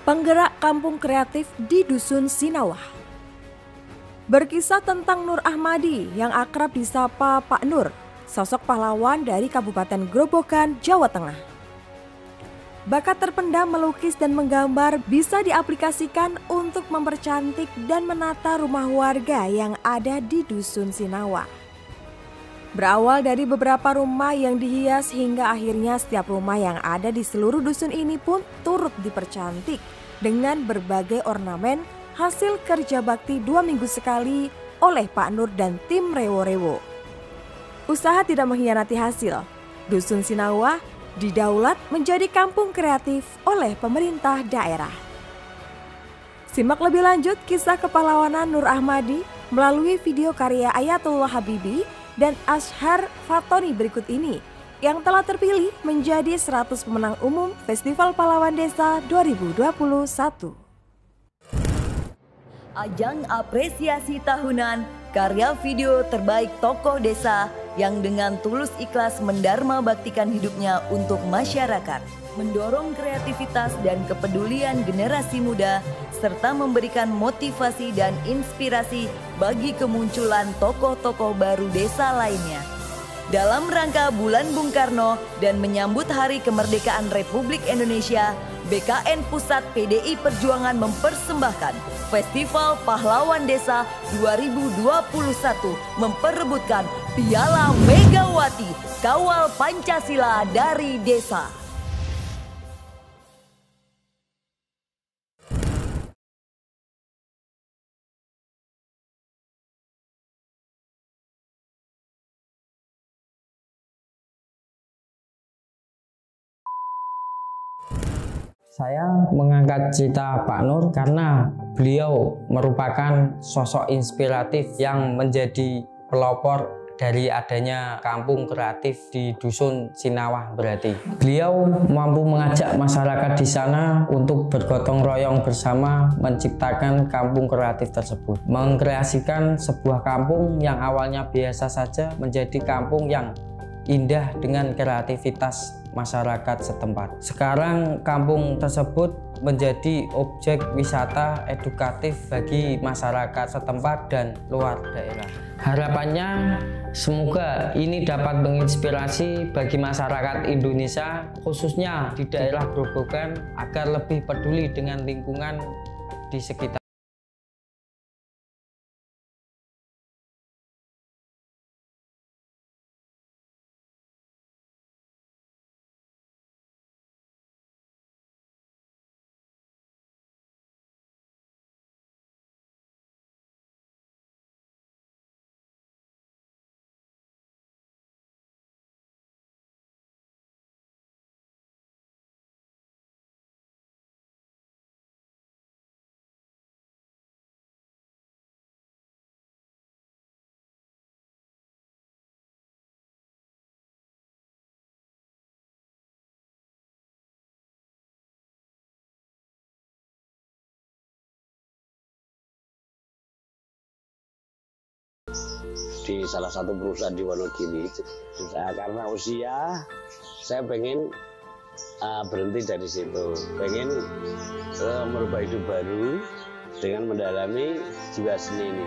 Penggerak kampung kreatif di Dusun Sinawah. Berkisah tentang Nur Ahmadi yang akrab disapa Pak Nur, sosok pahlawan dari Kabupaten Grobogan, Jawa Tengah. Bakat terpendam melukis dan menggambar bisa diaplikasikan untuk mempercantik dan menata rumah warga yang ada di Dusun Sinawah. Berawal dari beberapa rumah yang dihias hingga akhirnya setiap rumah yang ada di seluruh dusun ini pun turut dipercantik dengan berbagai ornamen hasil kerja bakti 2 minggu sekali oleh Pak Nur dan tim Rewo-Rewo. Usaha tidak mengkhianati hasil. Dusun Sinawah didaulat menjadi kampung kreatif oleh pemerintah daerah. Simak lebih lanjut kisah kepahlawanan Nur Ahmadi melalui video karya Ayatullah Habibie dan Ashar Fatoni berikut ini yang telah terpilih menjadi 100 pemenang umum Festival Pahlawan Desa 2021. Ajang apresiasi tahunan karya video terbaik tokoh desa yang dengan tulus ikhlas mendharma baktikan hidupnya untuk masyarakat, mendorong kreativitas dan kepedulian generasi muda, serta memberikan motivasi dan inspirasi bagi kemunculan tokoh-tokoh baru desa lainnya. Dalam rangka Bulan Bung Karno dan menyambut Hari Kemerdekaan Republik Indonesia, BKN Pusat PDI Perjuangan mempersembahkan Festival Pahlawan Desa 2021 memperebutkan Piala Megawati Kawal Pancasila dari Desa. Saya mengangkat cerita Pak Nur karena beliau merupakan sosok inspiratif yang menjadi pelopor dari adanya kampung kreatif di Dusun Sinawah berarti. Beliau mampu mengajak masyarakat di sana untuk bergotong royong bersama menciptakan kampung kreatif tersebut. Mengkreasikan sebuah kampung yang awalnya biasa saja menjadi kampung yang indah dengan kreativitas masyarakat setempat. Sekarang kampung tersebut menjadi objek wisata edukatif bagi masyarakat setempat dan luar daerah. Harapannya semoga ini dapat menginspirasi bagi masyarakat Indonesia khususnya di daerah Grobogan agar lebih peduli dengan lingkungan di sekitar. Di salah satu perusahaan di Wonogiri, karena usia saya pengen berhenti dari situ, pengen merubah hidup baru dengan mendalami jiwa seni ini.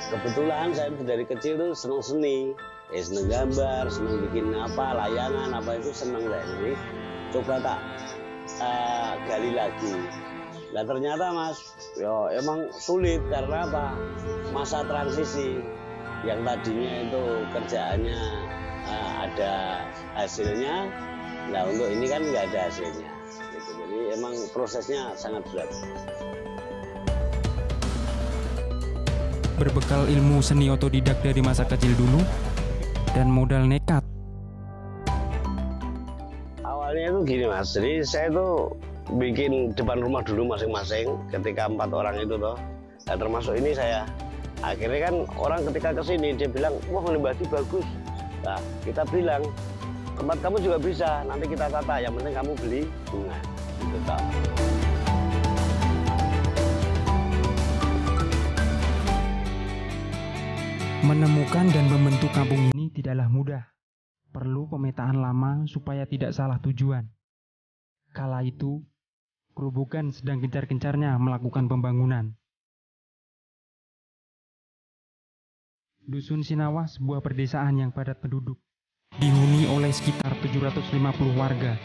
Kebetulan saya dari kecil tuh senang seni, senang gambar, senang bikin apa, layangan apa itu senang lah. Jadi coba tak gali lagi. Nah ternyata Mas, emang sulit karena apa? Masa transisi. Yang tadinya itu kerjaannya ada hasilnya, nah untuk ini kan nggak ada hasilnya gitu. Jadi emang prosesnya sangat berat. Berbekal ilmu seni otodidak dari masa kecil dulu dan modal nekat. Awalnya itu gini Mas, jadi saya tuh bikin depan rumah dulu masing-masing ketika 4 orang itu toh. Nah termasuk ini saya. Akhirnya kan orang ketika kesini dia bilang, wah Mbak bagus. Nah kita bilang, tempat kamu juga bisa, nanti kita tata, yang penting kamu beli bunga. Gitu toh. Menemukan dan membentuk kampung ini tidaklah mudah. Perlu pemetaan lama supaya tidak salah tujuan. Kala itu, Grobogan sedang gencar-gencarnya melakukan pembangunan. Dusun Sinawah sebuah perdesaan yang padat penduduk, dihuni oleh sekitar 750 warga.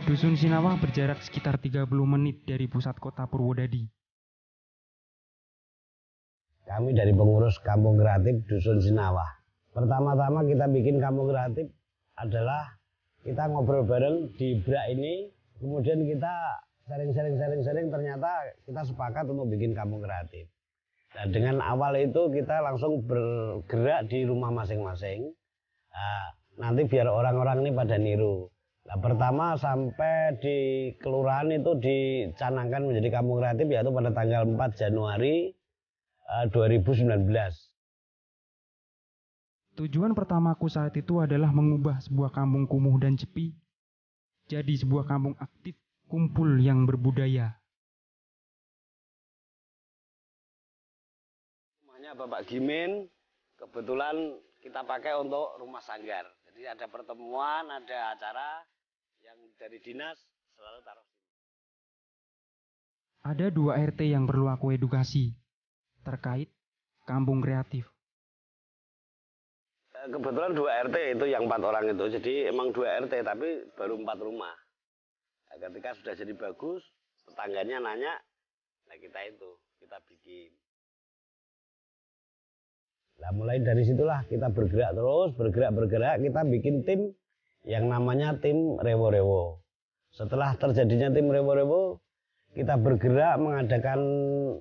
Dusun Sinawah berjarak sekitar 30 menit dari pusat kota Purwodadi. Kami dari pengurus Kampung Kreatif Dusun Sinawah. Pertama-tama kita bikin Kampung Kreatif adalah kita ngobrol bareng di BRAK ini, kemudian kita sering ternyata kita sepakat untuk bikin Kampung Kreatif. Nah, dengan awal itu kita langsung bergerak di rumah masing-masing. Nah, nanti biar orang-orang ini pada niru. Nah, pertama sampai di kelurahan itu dicanangkan menjadi Kampung Kreatif yaitu pada tanggal 4 Januari 2019. Tujuan pertamaku saat itu adalah mengubah sebuah kampung kumuh dan sepi jadi sebuah kampung aktif, kumpul yang berbudaya. Bapak Gimin kebetulan kita pakai untuk rumah sanggar. Jadi ada pertemuan, ada acara yang dari dinas selalu taruh sini. Ada 2 RT yang perlu aku edukasi terkait Kampung Kreatif. Kebetulan 2 RT itu yang 4 orang itu. Jadi emang 2 RT tapi baru 4 rumah. Nah, ketika sudah jadi bagus, tetangganya nanya, nah kita bikin. Nah, mulai dari situlah kita bergerak terus, bergerak, kita bikin tim yang namanya tim Rewo-Rewo. Setelah terjadinya tim Rewo-Rewo, kita bergerak mengadakan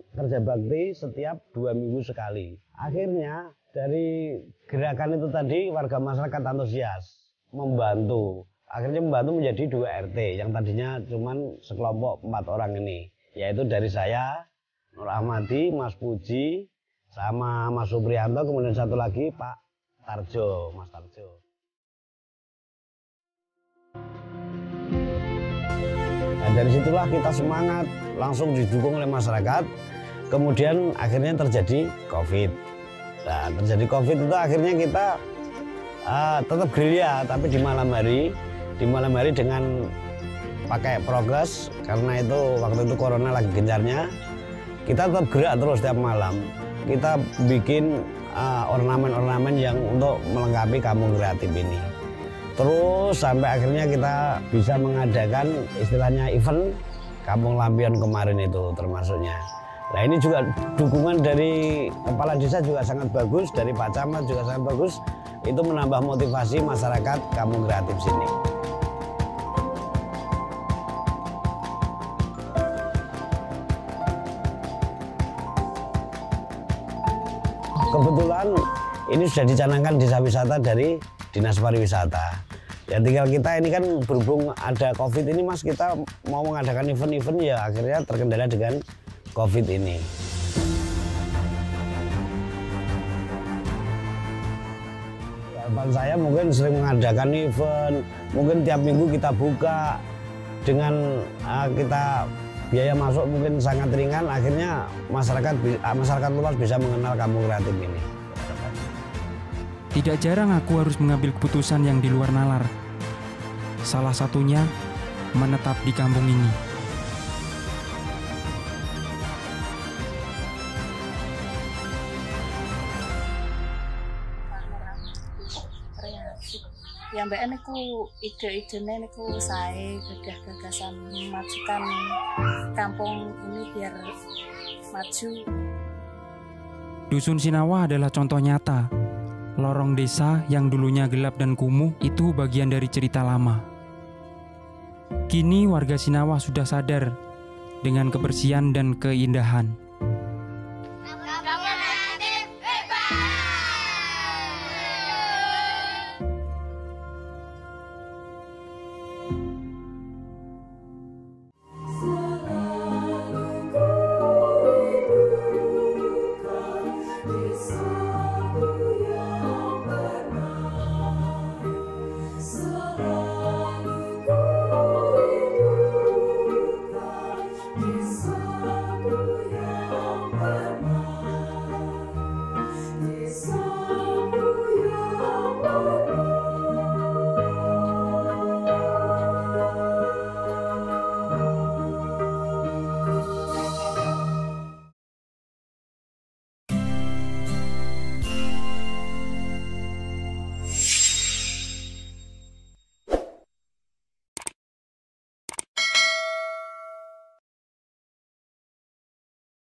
kerja bakti setiap 2 minggu sekali. Akhirnya dari gerakan itu tadi warga masyarakat antusias, membantu. Akhirnya membantu menjadi 2 RT yang tadinya cuman sekelompok 4 orang ini. Yaitu dari saya, Nur Ahmadi, Mas Puji, sama Mas Supriyanto, kemudian satu lagi Pak Tarjo, Mas Tarjo. Nah, dari situlah kita semangat, langsung didukung oleh masyarakat. Kemudian akhirnya terjadi COVID. Nah, terjadi COVID itu akhirnya kita tetap gerilya, tapi di malam hari dengan pakai prokes, karena itu waktu itu corona lagi gencarnya. Kita tetap gerak terus setiap malam. Kita bikin ornamen-ornamen yang untuk melengkapi Kampung Kreatif ini. Terus sampai akhirnya kita bisa mengadakan istilahnya event Kampung Lampion kemarin itu termasuknya. Nah, ini juga dukungan dari Kepala Desa juga sangat bagus, dari Pak Camat juga sangat bagus. Itu menambah motivasi masyarakat Kampung Kreatif sini. Kebetulan ini sudah dicanangkan desa wisata dari Dinas Pariwisata. Ya tinggal kita ini kan berhubung ada COVID ini Mas, kita mau mengadakan event-event ya akhirnya terkendala dengan COVID ini. Harapan saya mungkin sering mengadakan event, mungkin tiap minggu kita buka dengan kita biaya masuk mungkin sangat ringan, akhirnya masyarakat luas bisa mengenal Kampung Kreatif ini. Tidak jarang aku harus mengambil keputusan yang di luar nalar. Salah satunya menetap di kampung ini. Yang mbak niku ide-idenya niku saya gagasan memajukan kampung ini biar maju. Dusun Sinawah adalah contoh nyata. Lorong desa yang dulunya gelap dan kumuh itu bagian dari cerita lama. Kini warga Sinawah sudah sadar dengan kebersihan dan keindahan.